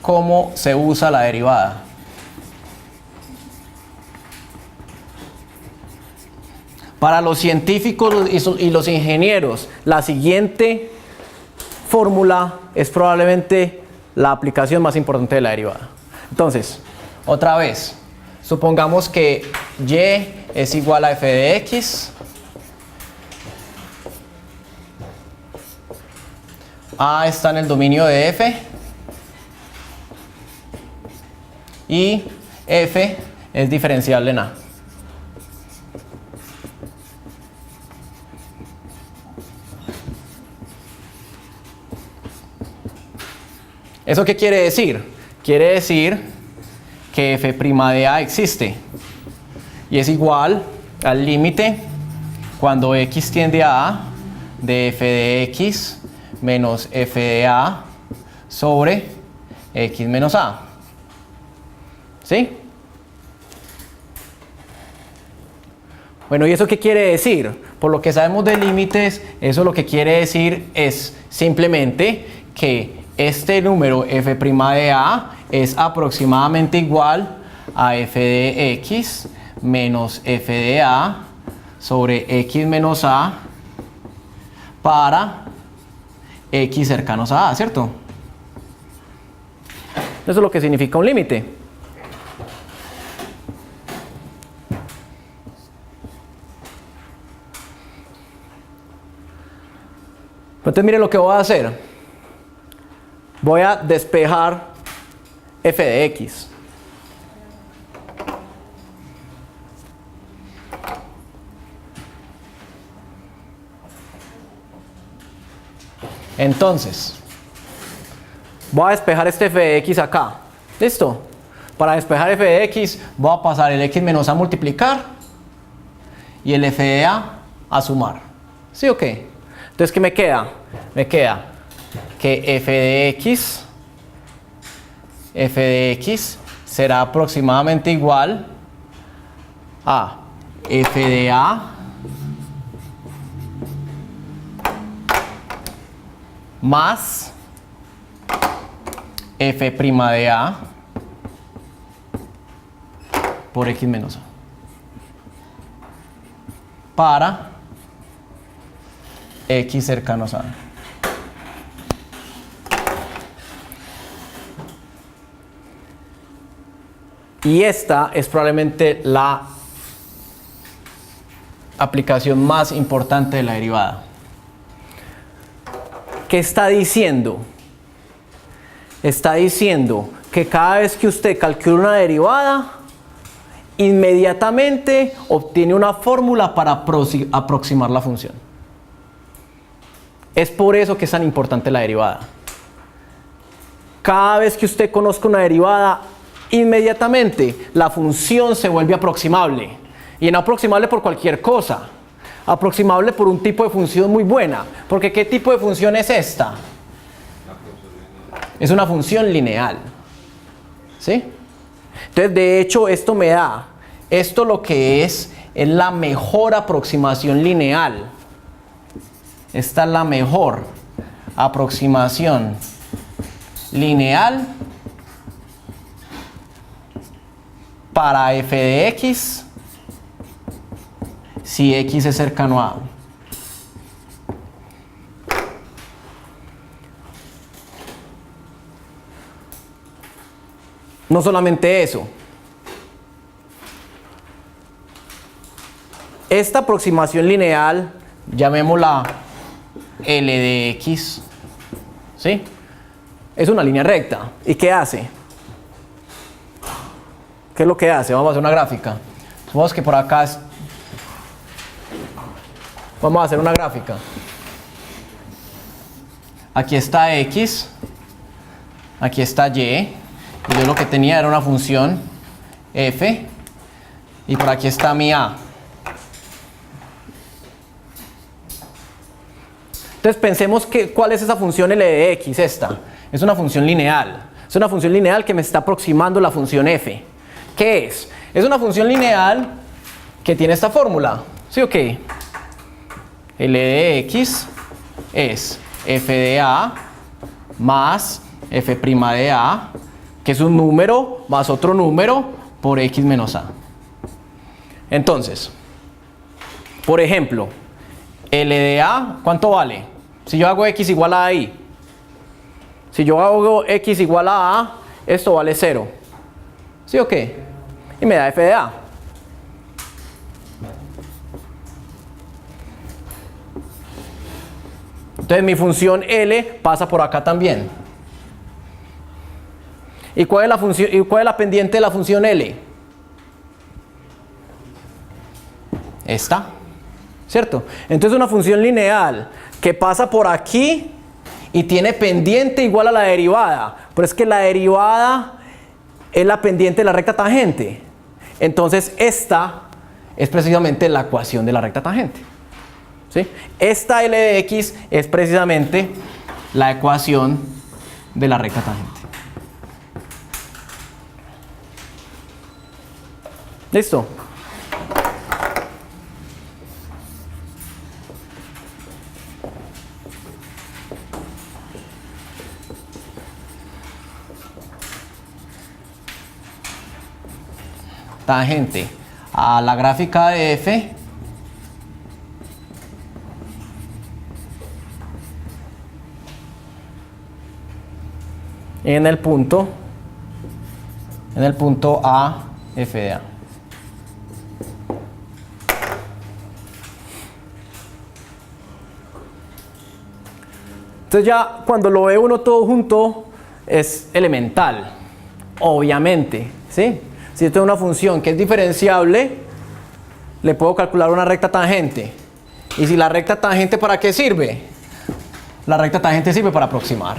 cómo se usa la derivada. Para los científicos y los ingenieros, la siguiente fórmula es probablemente la aplicación más importante de la derivada. Entonces, otra vez, supongamos que y es igual a f de x. A está en el dominio de f. Y f es diferenciable en a. ¿Eso qué quiere decir? Quiere decir que f' de a existe y es igual al límite cuando x tiende a a de f de x menos f de a sobre x menos a. ¿Sí? Bueno, ¿y eso qué quiere decir? Por lo que sabemos de límites, eso lo que quiere decir es simplemente que este número f' de a es aproximadamente igual a f de x menos f de a sobre x menos a para x cercanos a a, ¿cierto? Eso es lo que significa un límite. Entonces mire lo que voy a hacer. Voy a despejar f de x. Entonces, voy a despejar este f de x acá. ¿Listo? Para despejar f de x, voy a pasar el x menos a multiplicar y el f de a sumar. ¿Sí o qué? Entonces, ¿qué me queda? Me queda que f de x será aproximadamente igual a f de a más f' de a por x menos a para x cercanos a a. Y esta es probablemente la aplicación más importante de la derivada. ¿Qué está diciendo? Está diciendo que cada vez que usted calcula una derivada, inmediatamente obtiene una fórmula para aproximar la función. Es por eso que es tan importante la derivada. Cada vez que usted conozca una derivada, inmediatamente la función se vuelve aproximable. Y no aproximable por cualquier cosa. Aproximable por un tipo de función muy buena. Porque ¿qué tipo de función es esta? Es una función lineal. ¿Sí? Entonces, de hecho, esto me da, esto lo que es la mejor aproximación lineal. Esta es la mejor aproximación lineal para f de x si x es cercano a a. No solamente eso. Esta aproximación lineal, llamémosla L de x, ¿sí? Es una línea recta. ¿Y qué hace? ¿Qué es lo que hace? Vamos a hacer una gráfica. Supongamos que por acá es... Vamos a hacer una gráfica. Aquí está x, aquí está y. Y yo lo que tenía era una función f. Y por aquí está mi a. Entonces pensemos que, ¿cuál es esa función L de x? Esta. Es una función lineal. Es una función lineal que me está aproximando la función f. ¿Qué es? Es una función lineal que tiene esta fórmula. ¿Sí o qué? L de x es f de a más f' de a que es un número más otro número por x menos a. Entonces, por ejemplo, L de A, ¿cuánto vale? Si yo hago x igual a i, si yo hago x igual a a, esto vale 0. ¿Sí o qué? Y me da f de a. Entonces mi función L pasa por acá también. ¿Y cuál es la función, y cuál es la pendiente de la función L? Esta, ¿cierto? Entonces una función lineal que pasa por aquí y tiene pendiente igual a la derivada, pero es que la derivada es la pendiente de la recta tangente. Entonces esta es precisamente la ecuación de la recta tangente. ¿Sí? Esta L de x es precisamente la ecuación de la recta tangente. ¿Listo? Tangente a la gráfica de f en el punto A, f de a. Entonces ya cuando lo ve uno todo junto es elemental, obviamente, ¿sí? Si yo tengo una función que es diferenciable, le puedo calcular una recta tangente. ¿Y si la recta tangente para qué sirve? La recta tangente sirve para aproximar.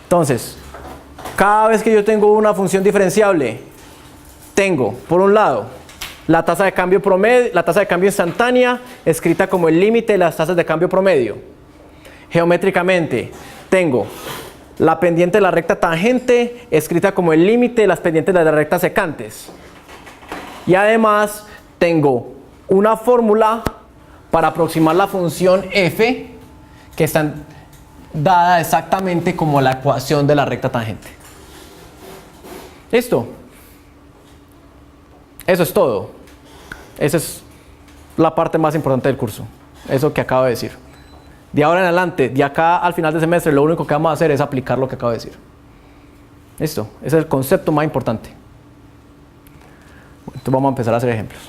Entonces, cada vez que yo tengo una función diferenciable, tengo, por un lado, la tasa de cambio promedio, la tasa de cambio instantánea, escrita como el límite de las tasas de cambio promedio. Geométricamente, tengo la pendiente de la recta tangente, escrita como el límite de las pendientes de las rectas secantes. Y además, tengo una fórmula para aproximar la función f, que está dada exactamente como la ecuación de la recta tangente. ¿Listo? Eso es todo. Esa es la parte más importante del curso. Eso que acabo de decir. De ahora en adelante, de acá al final del semestre, lo único que vamos a hacer es aplicar lo que acabo de decir. ¿Listo? Ese es el concepto más importante. Entonces vamos a empezar a hacer ejemplos.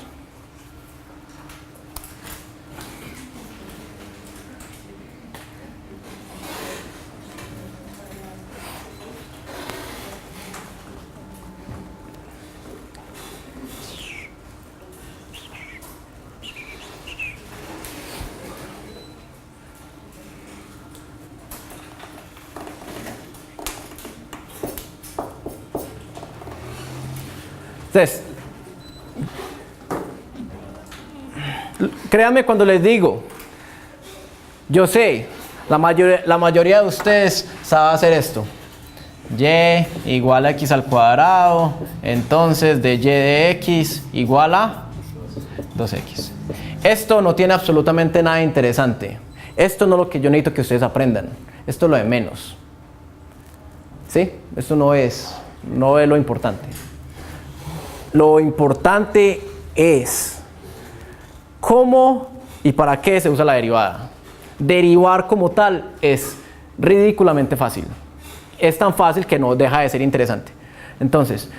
Entonces, créanme cuando les digo, yo sé, la mayoría de ustedes sabe hacer esto. Y igual a x al cuadrado, entonces de y de x igual a 2x. Esto no tiene absolutamente nada interesante. Esto no es lo que yo necesito que ustedes aprendan. Esto es lo de menos. ¿Sí? Esto no es lo importante. Lo importante es cómo y para qué se usa la derivada. Derivar como tal es ridículamente fácil. Es tan fácil que no deja de ser interesante. Entonces,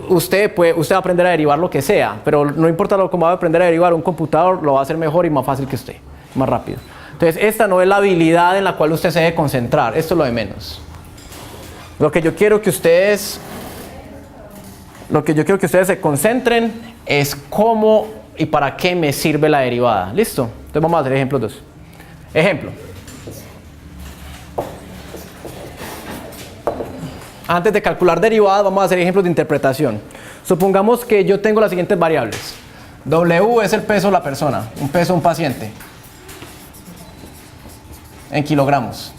usted va a aprender a derivar lo que sea, pero no importa cómo va a aprender a derivar, un computador lo va a hacer mejor y más fácil que usted, más rápido. Entonces, esta no es la habilidad en la cual usted se debe concentrar, esto es lo de menos. Lo que yo quiero que ustedes se concentren es cómo y para qué me sirve la derivada. ¿Listo? Entonces vamos a hacer ejemplos 2. Ejemplo. Antes de calcular derivadas vamos a hacer ejemplos de interpretación. Supongamos que yo tengo las siguientes variables. W es el peso de la persona, un peso de un paciente. En kilogramos.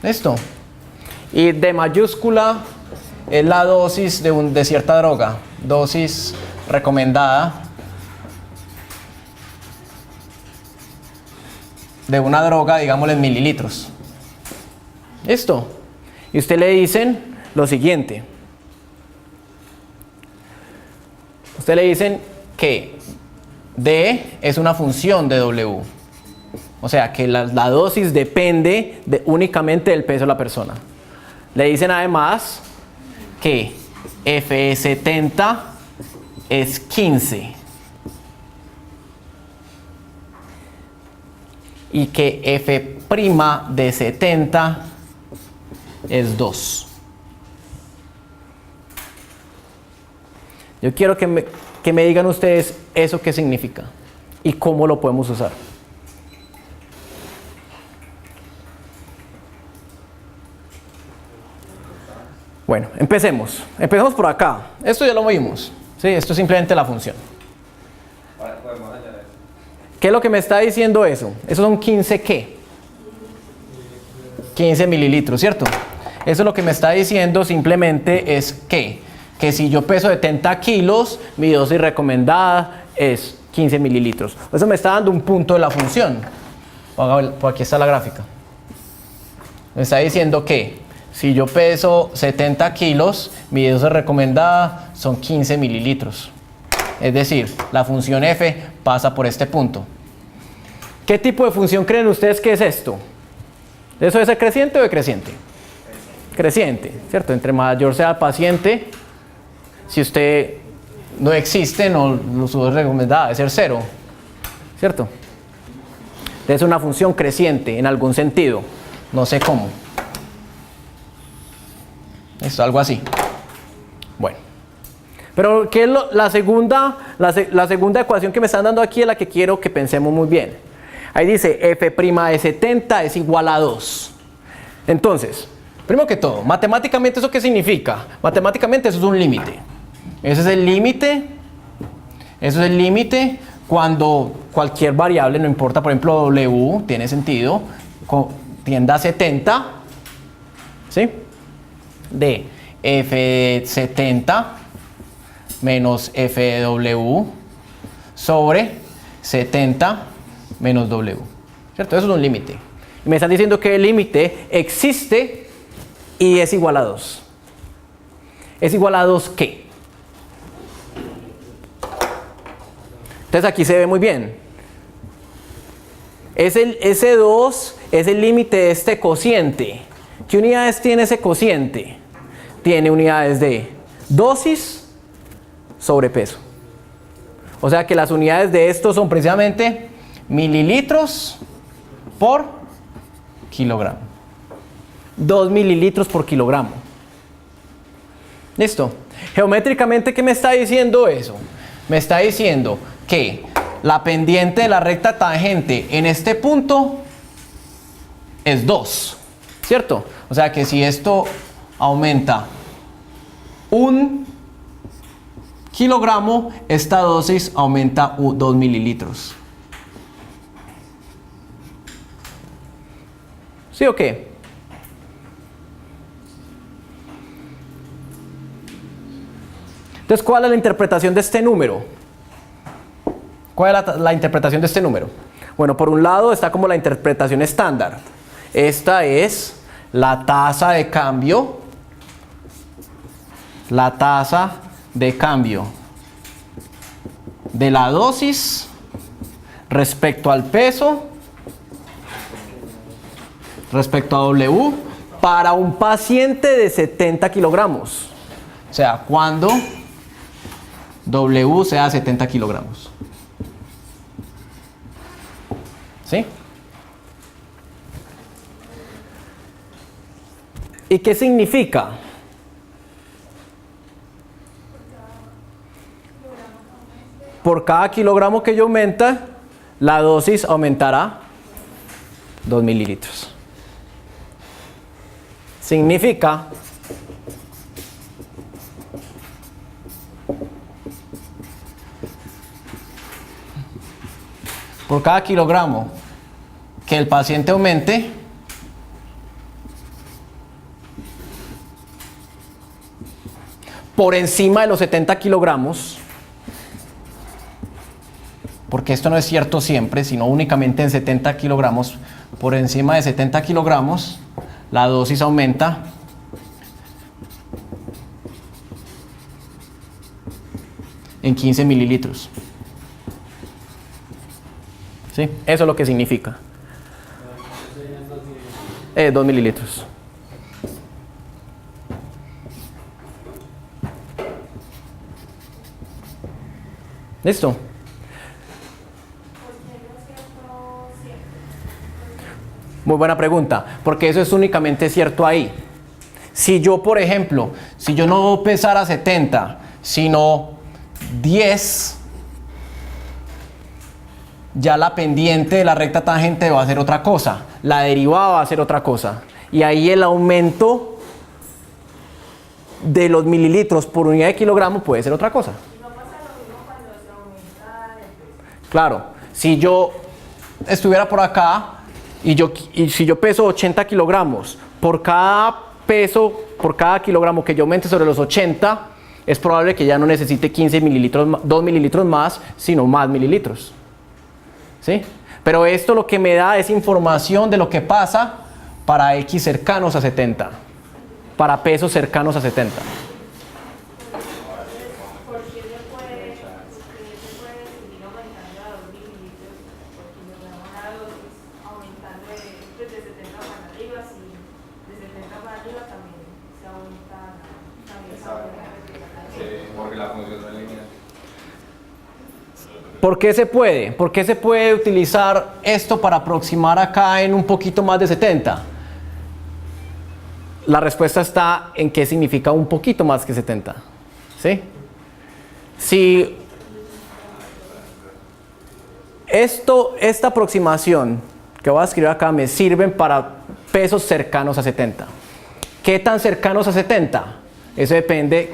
¿Listo? Y D mayúscula es la dosis de cierta droga, dosis recomendada de una droga, digámosle en mililitros, ¿Listo? Y usted le dicen lo siguiente. Usted le dicen que D es una función de W. O sea, que la dosis depende únicamente del peso de la persona. Le dicen además que F de 70 es 15. Y que F' de 70 es 2. Yo quiero que me digan ustedes eso qué significa y cómo lo podemos usar. Bueno, empecemos. Empecemos por acá. Esto ya lo vimos. ¿Sí? Esto es simplemente la función. ¿Qué es lo que me está diciendo eso? Eso son 15 ¿qué? 15 mililitros, ¿cierto? Eso lo que me está diciendo simplemente es que si yo peso 70 kilos, mi dosis recomendada es 15 mililitros. Eso me está dando un punto de la función. Por aquí está la gráfica. Me está diciendo que si yo peso 70 kilos, mi dosis recomendada son 15 mililitros. Es decir, la función f pasa por este punto. ¿Qué tipo de función creen ustedes que es esto? ¿Eso es creciente o decreciente? Creciente, ¿cierto? Entre mayor sea el paciente, si usted no existe, su dosis recomendada debe ser 0, ¿cierto? Es una función creciente en algún sentido, no sé cómo. Esto, algo así. Bueno. Pero ¿qué es la segunda ecuación que me están dando aquí? Es la que quiero que pensemos muy bien. Ahí dice F' de 70 es igual a 2. Entonces, primero que todo, matemáticamente ¿eso qué significa? Matemáticamente eso es un límite. Ese es el límite. Eso es el límite cuando cualquier variable, no importa, por ejemplo W, tiene sentido, tienda a 70, ¿sí? De F de 70 menos F de W sobre 70 menos W, ¿cierto? Eso es un límite. Y me están diciendo que el límite existe y es igual a 2. ¿Es igual a 2 qué? Entonces aquí se ve muy bien. Ese 2 es el límite de este cociente. ¿Qué unidades tiene ese cociente? Tiene unidades de dosis sobre peso. O sea que las unidades de esto son precisamente mililitros por kilogramo. 2 mililitros por kilogramo. ¿Listo? Geométricamente, ¿qué me está diciendo eso? Me está diciendo que la pendiente de la recta tangente en este punto es 2, ¿cierto? O sea que si esto aumenta 1 kilogramo, esta dosis aumenta 2 mililitros. ¿Sí o qué? Entonces, ¿cuál es la interpretación de este número? ¿Cuál es la interpretación de este número? Bueno, por un lado está como la interpretación estándar. Esta es la tasa de cambio. La tasa de cambio de la dosis respecto al peso, respecto a W, para un paciente de 70 kilogramos. O sea, cuando W sea 70 kilogramos. ¿Sí? ¿Y qué significa? Por cada kilogramo que yo aumenta, la dosis aumentará 2 mililitros. Significa por cada kilogramo que el paciente aumente, por encima de los 70 kilogramos, porque esto no es cierto siempre, sino únicamente en 70 kilogramos, por encima de 70 kilogramos, la dosis aumenta en 15 mililitros. ¿Sí? Eso es lo que significa. 2 mililitros. ¿Listo? Muy buena pregunta, porque eso es únicamente cierto ahí. Si yo, por ejemplo, si yo no pesara 70, sino 10, ya la pendiente de la recta tangente va a ser otra cosa, la derivada va a ser otra cosa, y ahí el aumento de los mililitros por unidad de kilogramo puede ser otra cosa. No pasa lo mismo cuando se aumenta el peso. Claro, si yo estuviera por acá y si yo peso 80 kilogramos, por cada peso, por cada kilogramo que yo aumente sobre los 80, es probable que ya no necesite 15 mililitros, 2 mililitros más, sino más mililitros. ¿Sí? Pero esto lo que me da es información de lo que pasa para X cercanos a 70, para pesos cercanos a 70. ¿Por qué se puede seguir aumentando a 2 mililitros? Porque nos damos la dosis aumentando de 70 para arriba, si de 70 para arriba también se aumenta, Porque la función no es lineal. ¿Por qué se puede? ¿Por qué se puede utilizar esto para aproximar acá en un poquito más de 70? La respuesta está en qué significa un poquito más que 70. ¿Sí? Si esta aproximación que voy a escribir acá me sirven para pesos cercanos a 70. ¿Qué tan cercanos a 70? Eso depende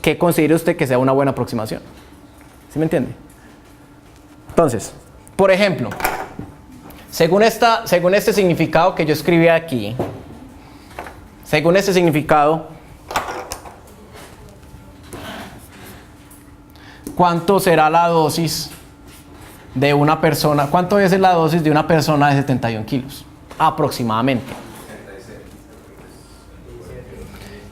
qué considere usted que sea una buena aproximación. ¿Sí me entiende? Entonces, por ejemplo, según este significado que yo escribí aquí, según este significado, ¿cuánto será la dosis de una persona? ¿Cuánto es la dosis de una persona de 71 kilos? Aproximadamente.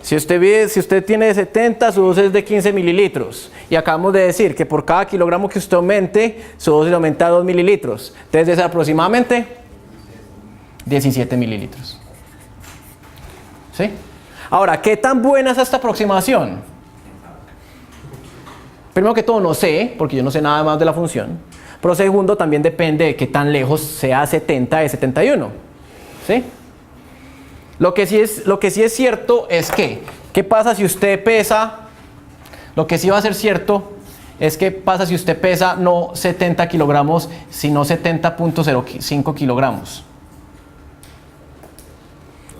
Si usted tiene 70, su dosis es de 15 mililitros. Y acabamos de decir que por cada kilogramo que usted aumente, su dosis aumenta a 2 mililitros. Entonces debe ser aproximadamente 17 mililitros. ¿Sí? Ahora, ¿qué tan buena es esta aproximación? Primero que todo, no sé, porque yo no sé nada más de la función. Pero segundo, también depende de qué tan lejos sea 70 de 71. ¿Sí? Lo que sí es cierto es que, ¿qué pasa si usted pesa? Lo que sí va a ser cierto es que pasa si usted pesa no 70 kilogramos, sino 70.05 kilogramos.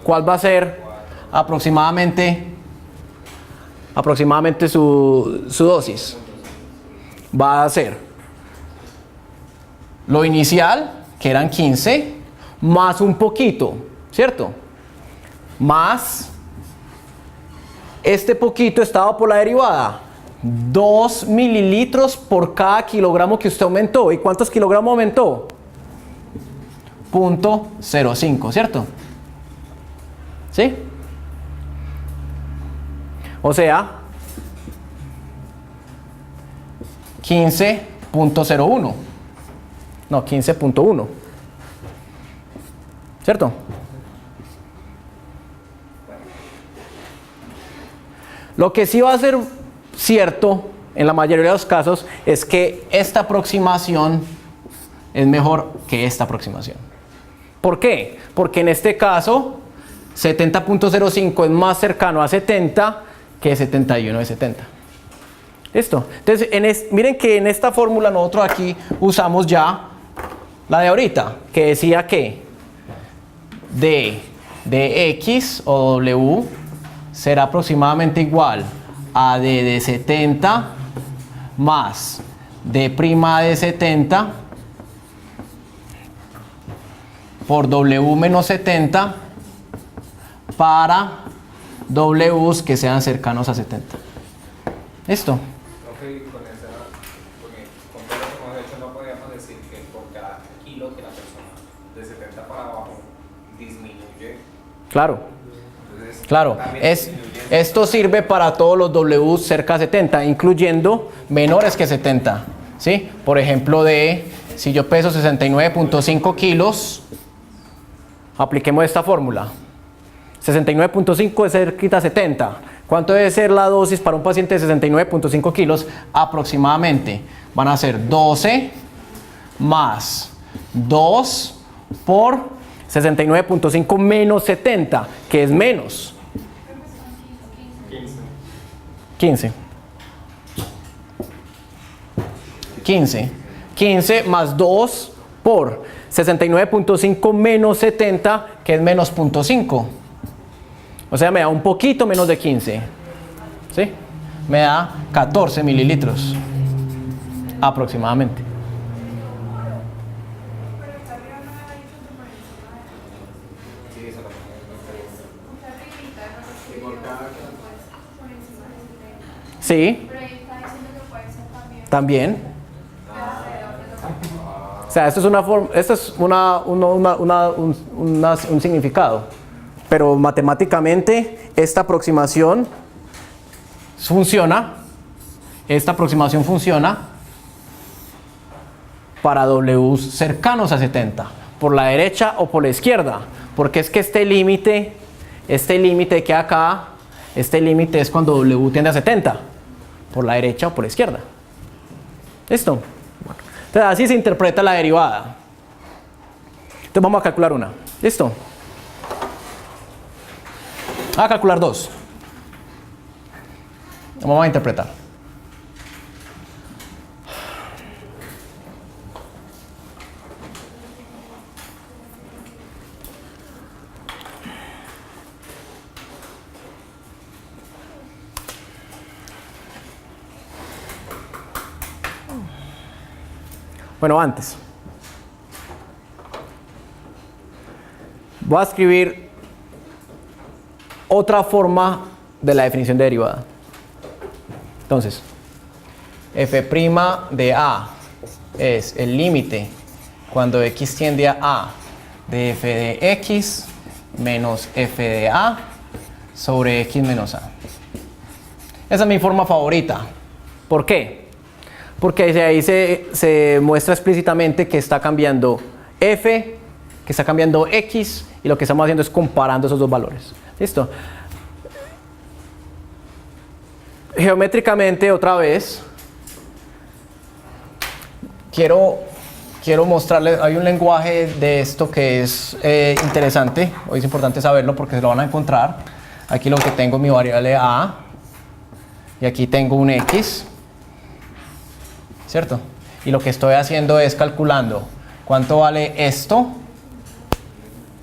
¿Cuál va a ser aproximadamente su dosis? Va a ser lo inicial, que eran 15, más un poquito, ¿cierto? Más este poquito estaba por la derivada, 2 mililitros por cada kilogramo que usted aumentó. ¿Y cuántos kilogramos aumentó? 0.05, ¿cierto? ¿Sí? O sea, 15.01. No, 15.1. ¿Cierto? Lo que sí va a ser cierto en la mayoría de los casos es que esta aproximación es mejor que esta aproximación. ¿Por qué? Porque en este caso 70.05 es más cercano a 70 que 71 de 70. ¿Listo? Entonces, miren que en esta fórmula nosotros aquí usamos ya la de ahorita, que decía que D de X o W será aproximadamente igual a D de 70 más D' de 70 por W menos 70 para Ws que sean cercanos a 70. ¿Listo? Porque con todo lo que hemos hecho no podríamos decir que por cada kilo que la persona de 70 para abajo disminuye Claro. Entonces, Claro, también esto sirve para todos los W cerca de 70, incluyendo menores que 70, ¿sí? Por ejemplo, si yo peso 69.5 kilos, apliquemos esta fórmula. 69.5 es cerquita a 70. ¿Cuánto debe ser la dosis para un paciente de 69.5 kilos? Aproximadamente van a ser 12 más 2 por 69.5 menos 70, que es menos 15. 15 más 2 por 69.5 menos 70, que es menos 0.5. O sea, me da un poquito menos de 15. ¿Sí? Me da 14 mililitros aproximadamente. sí, eso Sí. Pero ahí está diciendo que puede ser También. O sea, esto es una forma, esto es un significado. Pero matemáticamente esta aproximación funciona. Esta aproximación funciona para W cercanos a 70, por la derecha o por la izquierda, porque es que este límite que acá, este límite es cuando W tiende a 70, por la derecha o por la izquierda. ¿Listo? Entonces así se interpreta la derivada. Entonces vamos a calcular una. ¿Listo? Vamos a calcular dos. Vamos a interpretar. Bueno, antes voy a escribir otra forma de la definición de derivada. Entonces, f' de a es el límite cuando x tiende a a de f de x menos f de a sobre x menos a. Esa es mi forma favorita. ¿Por qué? Porque ahí se muestra explícitamente que está cambiando f, que está cambiando x, y lo que estamos haciendo es comparando esos dos valores. ¿Listo? Geométricamente, otra vez, quiero mostrarles, hay un lenguaje de esto que es interesante, hoy es importante saberlo porque se lo van a encontrar. Aquí lo que tengo es mi variable a, y aquí tengo un x, ¿cierto? Y lo que estoy haciendo es calculando cuánto vale esto,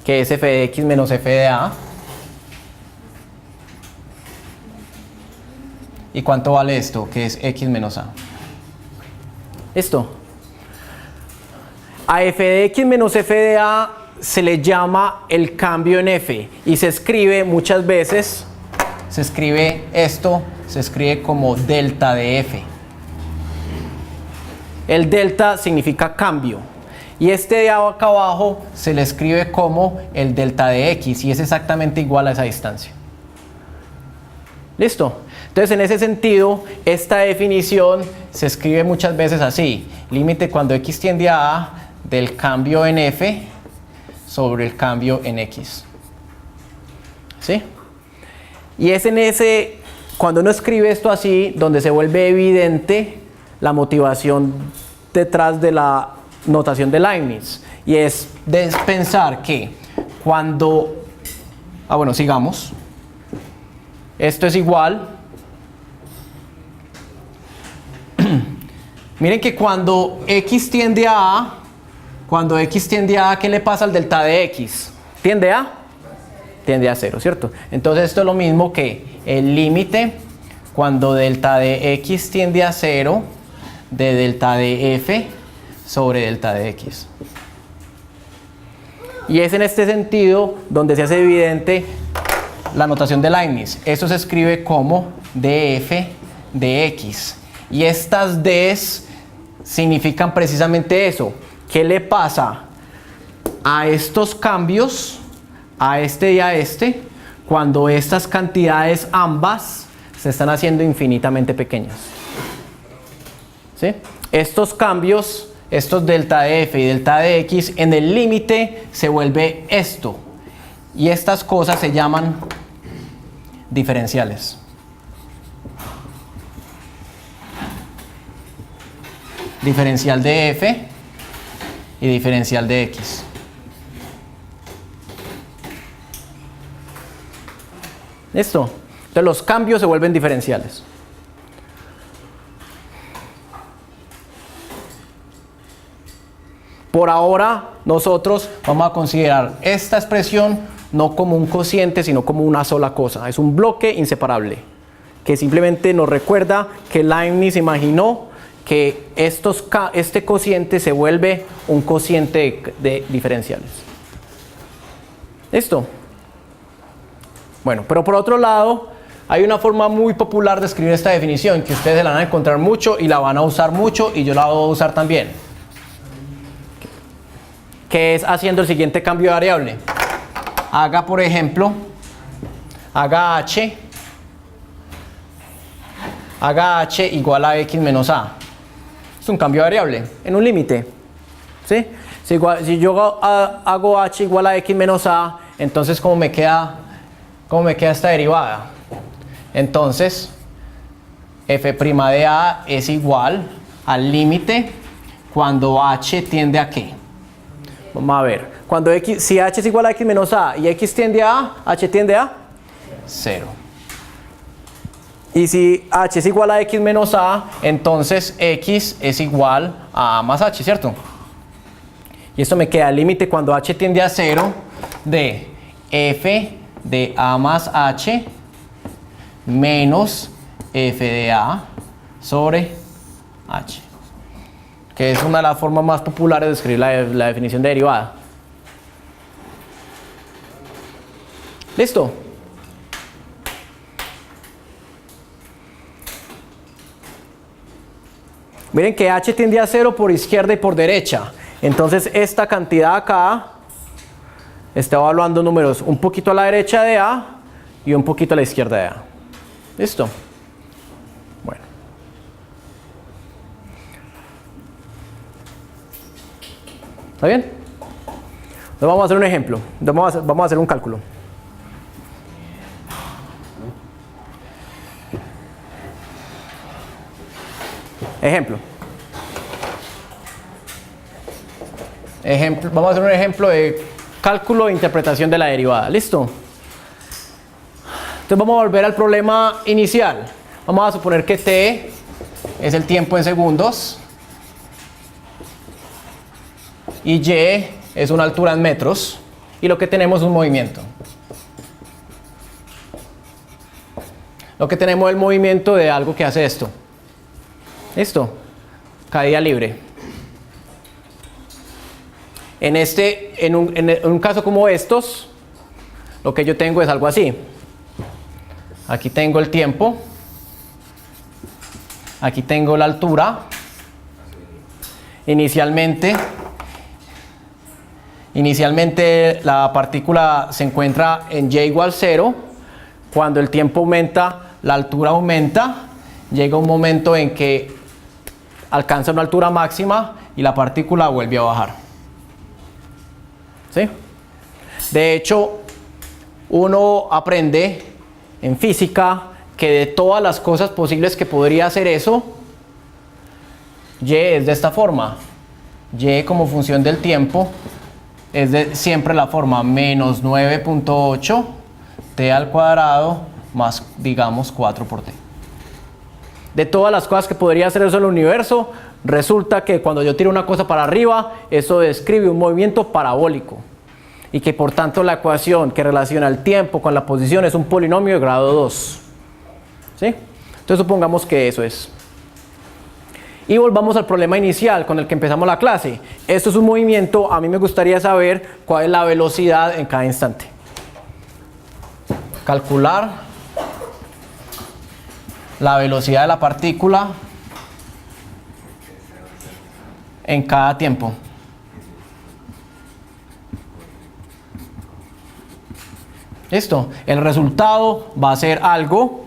que es f de x menos f de a, y cuánto vale esto, que es x menos a. ¿Listo? A f de x menos f de a se le llama el cambio en f, y se escribe muchas veces, se escribe esto, se escribe como delta de f. El delta significa cambio, y este de acá abajo se le escribe como el delta de x, y es exactamente igual a esa distancia. ¿Listo? Entonces, en ese sentido, esta definición se escribe muchas veces así: límite cuando x tiende a a del cambio en f sobre el cambio en x. ¿Sí? Y es en ese, cuando uno escribe esto así, donde se vuelve evidente la motivación detrás de la notación de Leibniz, y es de pensar que cuando, bueno, sigamos, esto es igual, miren que cuando x tiende a a, ¿qué le pasa al delta de x? ¿Tiende a? Tiende a 0, ¿cierto? Entonces esto es lo mismo que el límite cuando delta de x tiende a 0 de delta de f sobre delta de x. Y es en este sentido donde se hace evidente la notación de Leibniz. Esto se escribe como df de x. Y estas d's significan precisamente eso. ¿Qué le pasa a estos cambios a este y a este, cuando estas cantidades ambas se están haciendo infinitamente pequeñas. ¿Sí? Estos cambios, estos delta de f y delta de x, en el límite se vuelve esto. Y estas cosas se llaman diferenciales. Diferencial de f y diferencial de x. ¿Listo? Entonces los cambios se vuelven diferenciales. Por ahora nosotros vamos a considerar esta expresión no como un cociente, sino como una sola cosa. Es un bloque inseparable que simplemente nos recuerda que Leibniz imaginó que este cociente se vuelve un cociente de diferenciales. ¿Listo? Bueno, pero por otro lado, hay una forma muy popular de escribir esta definición que ustedes la van a encontrar mucho y la van a usar mucho y yo la voy a usar también. Que es haciendo el siguiente cambio de variable. Haga, por ejemplo, haga h igual a x menos a. Es un cambio de variable en un límite. ¿Sí? Si yo hago h igual a x menos a, entonces ¿cómo me queda esta derivada? Entonces f' de a es igual al límite cuando h tiende a ¿qué? Vamos a ver. Cuando si h es igual a x menos a y x tiende a h tiende a 0. Y si h es igual a x menos a, entonces x es igual a más h, ¿cierto? Y esto me queda el límite cuando h tiende a 0 de f de a más h menos f de a sobre h. Que es una de las formas más populares de escribir la definición de derivada. ¿Listo? Miren que h tiende a 0 por izquierda y por derecha. Entonces esta cantidad acá está evaluando números un poquito a la derecha de a y un poquito a la izquierda de a. ¿Listo? Bueno. ¿Está bien? Entonces vamos a hacer un ejemplo. Vamos a hacer un cálculo. Ejemplo. Vamos a hacer un ejemplo de cálculo e interpretación de la derivada. ¿Listo? Entonces vamos a volver al problema inicial. Vamos a suponer que t es el tiempo en segundos y y es una altura en metros y lo que tenemos es un movimiento. Lo que tenemos es el movimiento de algo que hace esto. ¿Listo? Caída libre. En un caso como estos, lo que yo tengo es algo así. Aquí tengo el tiempo. Aquí tengo la altura. Inicialmente la partícula se encuentra en y igual 0. Cuando el tiempo aumenta, la altura aumenta. Llega un momento en que alcanza una altura máxima y la partícula vuelve a bajar. ¿Sí? De hecho, uno aprende en física que de todas las cosas posibles que podría hacer eso, y es de esta forma. Y como función del tiempo es de siempre la forma menos 9.8 t al cuadrado más, digamos, 4 por t. De todas las cosas que podría hacer eso en el universo, resulta que cuando yo tiro una cosa para arriba, eso describe un movimiento parabólico. Y que por tanto la ecuación que relaciona el tiempo con la posición es un polinomio de grado 2. ¿Sí? Entonces supongamos que eso es. Y volvamos al problema inicial con el que empezamos la clase. Esto es un movimiento, a mí me gustaría saber cuál es la velocidad en cada instante. Calcular la velocidad de la partícula en cada tiempo. ¿Listo? El resultado va a ser algo.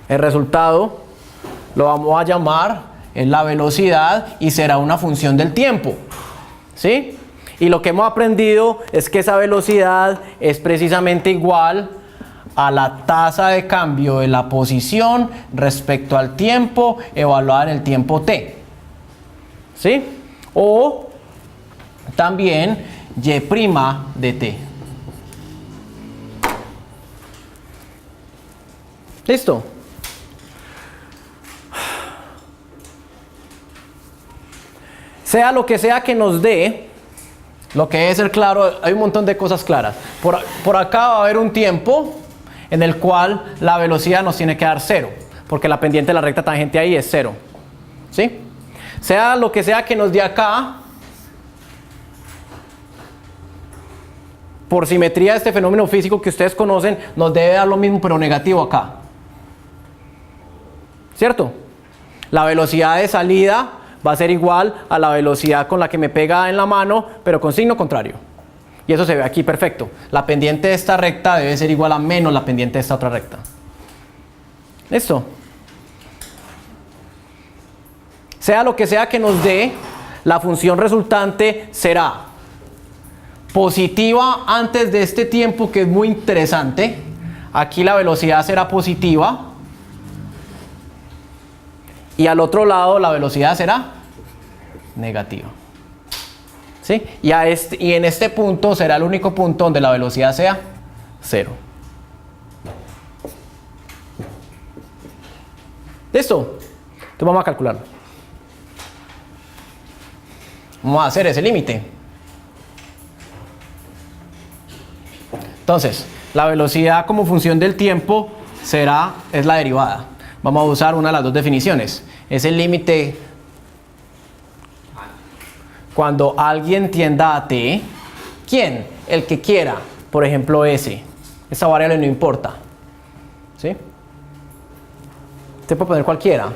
El resultado lo vamos a llamar es la velocidad y será una función del tiempo. ¿Sí? Y lo que hemos aprendido es que esa velocidad es precisamente igual a la tasa de cambio de la posición respecto al tiempo evaluada en el tiempo t. ¿Sí? O también y' de t. ¿Listo? Sea lo que sea que nos dé, lo que debe ser claro, hay un montón de cosas claras. Por acá va a haber un tiempo en el cual la velocidad nos tiene que dar 0, porque la pendiente de la recta tangente ahí es 0. ¿Sí? Sea lo que sea que nos dé acá, por simetría de este fenómeno físico que ustedes conocen, nos debe dar lo mismo pero negativo acá. ¿Cierto? La velocidad de salida va a ser igual a la velocidad con la que me pega en la mano, pero con signo contrario. Y eso se ve aquí perfecto. La pendiente de esta recta debe ser igual a menos la pendiente de esta otra recta. ¿Listo? Sea lo que sea que nos dé, la función resultante será positiva antes de este tiempo, que es muy interesante. Aquí la velocidad será positiva. Y al otro lado la velocidad será negativa. ¿Sí? Y en este punto será el único punto donde la velocidad sea 0. ¿Listo? Entonces vamos a calcularlo. Vamos a hacer ese límite. Entonces, la velocidad como función del tiempo es la derivada. Vamos a usar una de las dos definiciones. Es el límite cuando alguien tienda a t. ¿Quién? El que quiera. Por ejemplo, s. Esa variable no importa. ¿Sí? Usted puede poner cualquiera.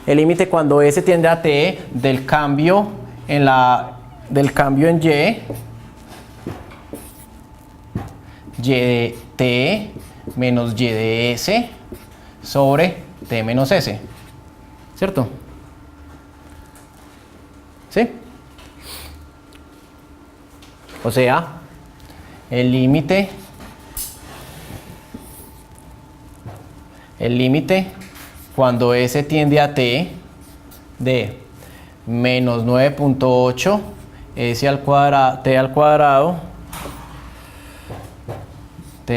El límite cuando s tiende a t del cambio en y de t menos y de s sobre t menos s. ¿Cierto? ¿Sí? O sea, el límite cuando s tiende a t de menos 9.8 s al cuadrado, t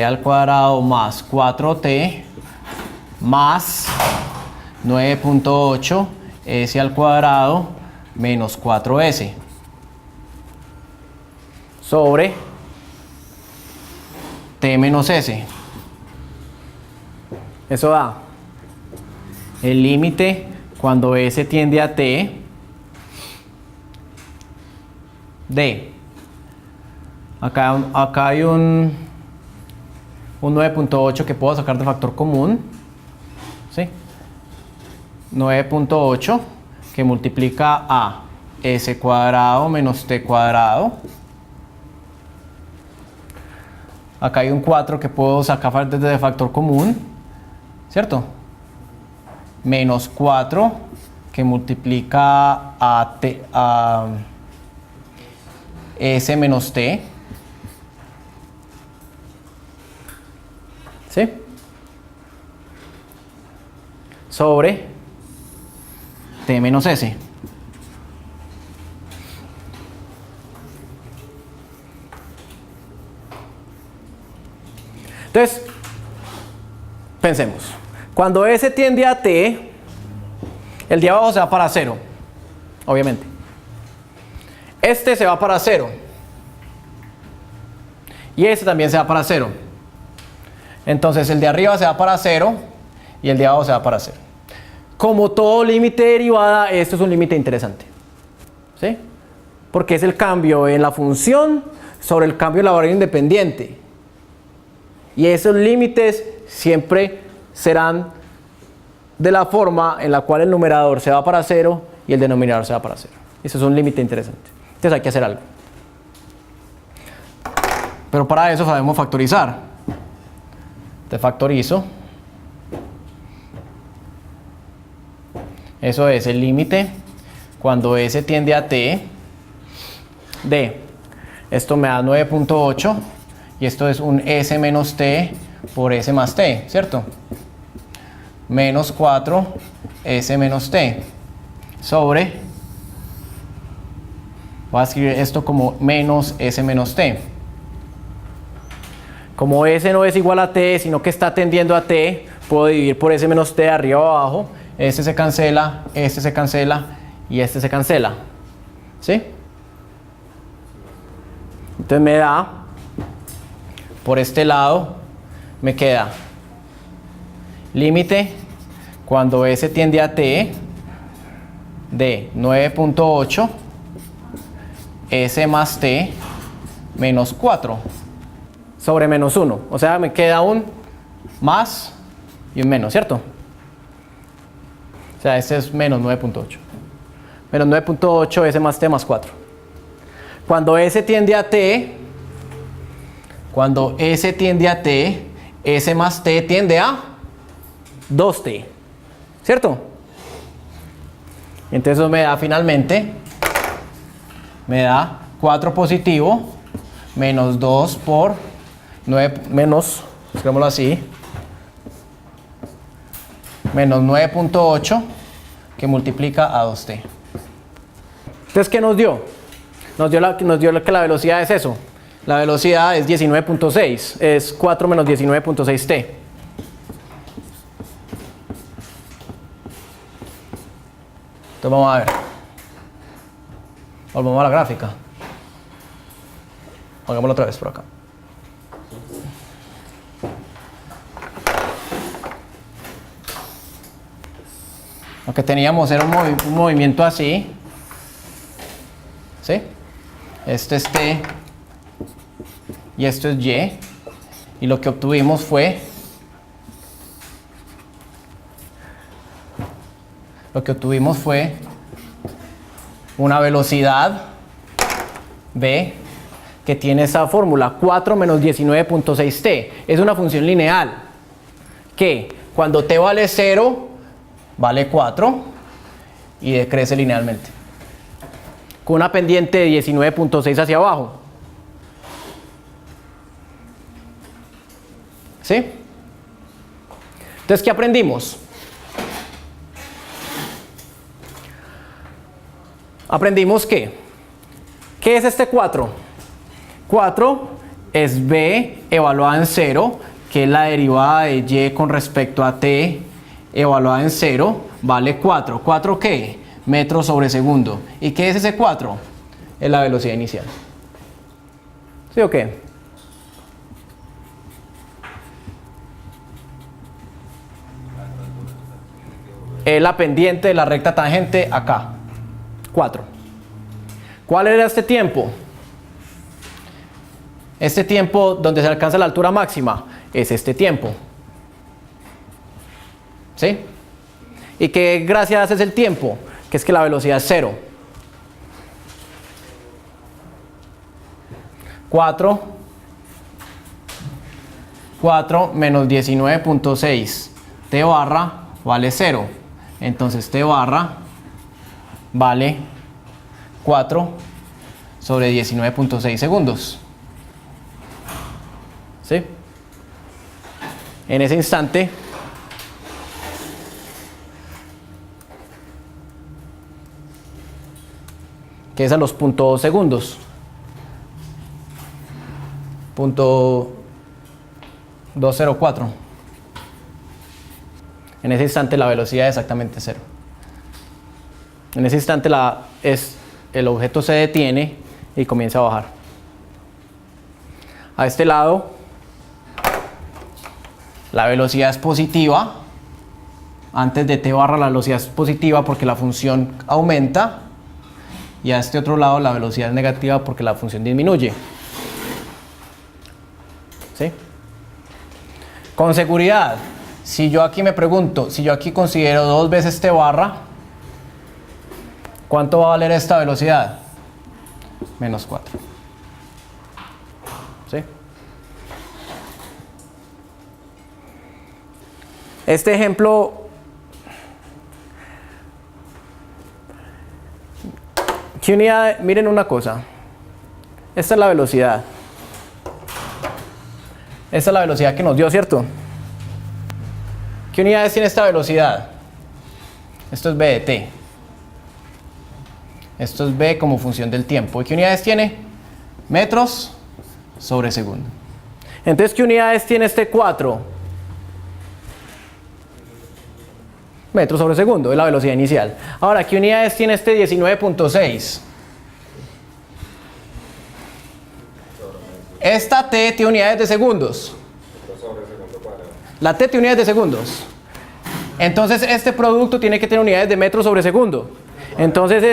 al cuadrado más 4t más 9.8 s al cuadrado menos 4s sobre t menos s. Eso da el límite cuando s tiende a t de, acá hay un 9.8 que puedo sacar de factor común, ¿sí? 9.8 que multiplica a s cuadrado menos t cuadrado. Acá hay un 4 que puedo sacar desde factor común, ¿cierto? Menos 4 que multiplica a s menos t. ¿Sí? Sobre t menos s. Entonces, pensemos. Cuando s tiende a t, el de abajo se va para 0, obviamente. Este se va para 0. Y este también se va para 0. Entonces el de arriba se va para 0 y el de abajo se va para 0. Como todo límite de derivada, esto es un límite interesante. ¿Sí? Porque es el cambio en la función sobre el cambio de la variable independiente. Y esos límites siempre serán de la forma en la cual el numerador se va para 0 y el denominador se va para 0. Eso es un límite interesante. Entonces hay que hacer algo. Pero para eso sabemos factorizar. Te factorizo. Eso es el límite cuando S tiende a T de, esto me da 9.8 y esto es un S menos T por S más T, ¿cierto? Menos 4 S menos T sobre, voy a escribir esto como menos S menos T. Como S no es igual a T, sino que está tendiendo a T, puedo dividir por S menos T de arriba o abajo. Este se cancela y este se cancela. ¿Sí? Entonces me da, por este lado, me queda límite cuando S tiende a T de 9.8 S más T menos 4 sobre menos 1. O sea, me queda un más y un menos, ¿cierto? O sea, este es menos 9.8. Menos 9.8 S más T más 4. Cuando S tiende a T, S más T tiende a 2T, ¿cierto? Entonces eso me da finalmente, me da 4 positivo menos 2 por 9, menos, escribámoslo así, menos 9.8 que multiplica a 2T. Entonces, ¿qué nos dio? Nos dio que la velocidad es eso. La velocidad es 19.6, es 4 menos 19.6T. Entonces vamos a ver. Volvamos a la gráfica. Hagámoslo otra vez por acá. Lo que teníamos era un movimiento así. ¿Sí? Este es T y esto es Y. Y lo que obtuvimos fue una velocidad V que tiene esa fórmula 4 menos 19.6T. Es una función lineal que cuando T vale 0 vale 4 y decrece linealmente con una pendiente de 19.6 hacia abajo. ¿Sí? Entonces, ¿qué aprendimos? Aprendimos ¿qué es este 4? 4 es B evaluada en 0, que es la derivada de Y con respecto a T evaluada en 0, vale 4. ¿4 qué? Metros sobre segundo. ¿Y qué es ese 4? Es la velocidad inicial. ¿Sí o qué? Es la pendiente de la recta tangente acá. 4. ¿Cuál era este tiempo? Este tiempo donde se alcanza la altura máxima es este tiempo. ¿Sí? ¿Y qué gracias es el tiempo? Que es que la velocidad es 0. 4 menos 19.6 T barra vale 0. Entonces T barra vale 4 sobre 19.6 segundos. ¿Sí? En ese instante que es a los 0.2 segundos. Punto 204. En ese instante la velocidad es exactamente 0. En ese instante el objeto se detiene y comienza a bajar. A este lado la velocidad es positiva. Antes de T barra la velocidad es positiva porque la función aumenta. Y a este otro lado la velocidad es negativa porque la función disminuye. ¿Sí? Con seguridad, si yo aquí me pregunto, si yo aquí considero 2 veces T barra, ¿cuánto va a valer esta velocidad? Menos 4. ¿Sí? Este ejemplo, ¿qué unidad? Miren una cosa. Esta es la velocidad. Esta es la velocidad que nos dio, ¿cierto? ¿Qué unidades tiene esta velocidad? Esto es v de t. Esto es v como función del tiempo. ¿Y qué unidades tiene? Metros sobre segundo. Entonces, ¿qué unidades tiene este 4? Metros sobre segundo, es la velocidad inicial. Ahora, ¿qué unidades tiene este 19.6? Esta t tiene unidades de segundos. La t tiene unidades de segundos. Entonces, este producto tiene que tener unidades de metros sobre segundo. Entonces,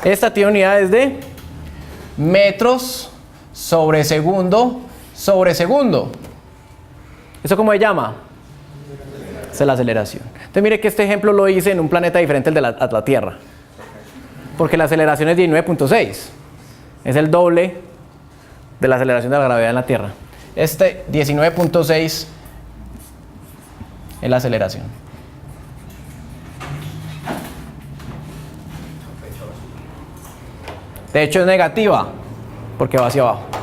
esta tiene unidades de metros sobre segundo sobre segundo. ¿Eso cómo se llama? Esa es la aceleración. Entonces mire que este ejemplo lo hice en un planeta diferente al de la Tierra. Porque la aceleración es 19.6. Es el doble de la aceleración de la gravedad en la Tierra. Este 19.6 es la aceleración. De hecho es negativa porque va hacia abajo.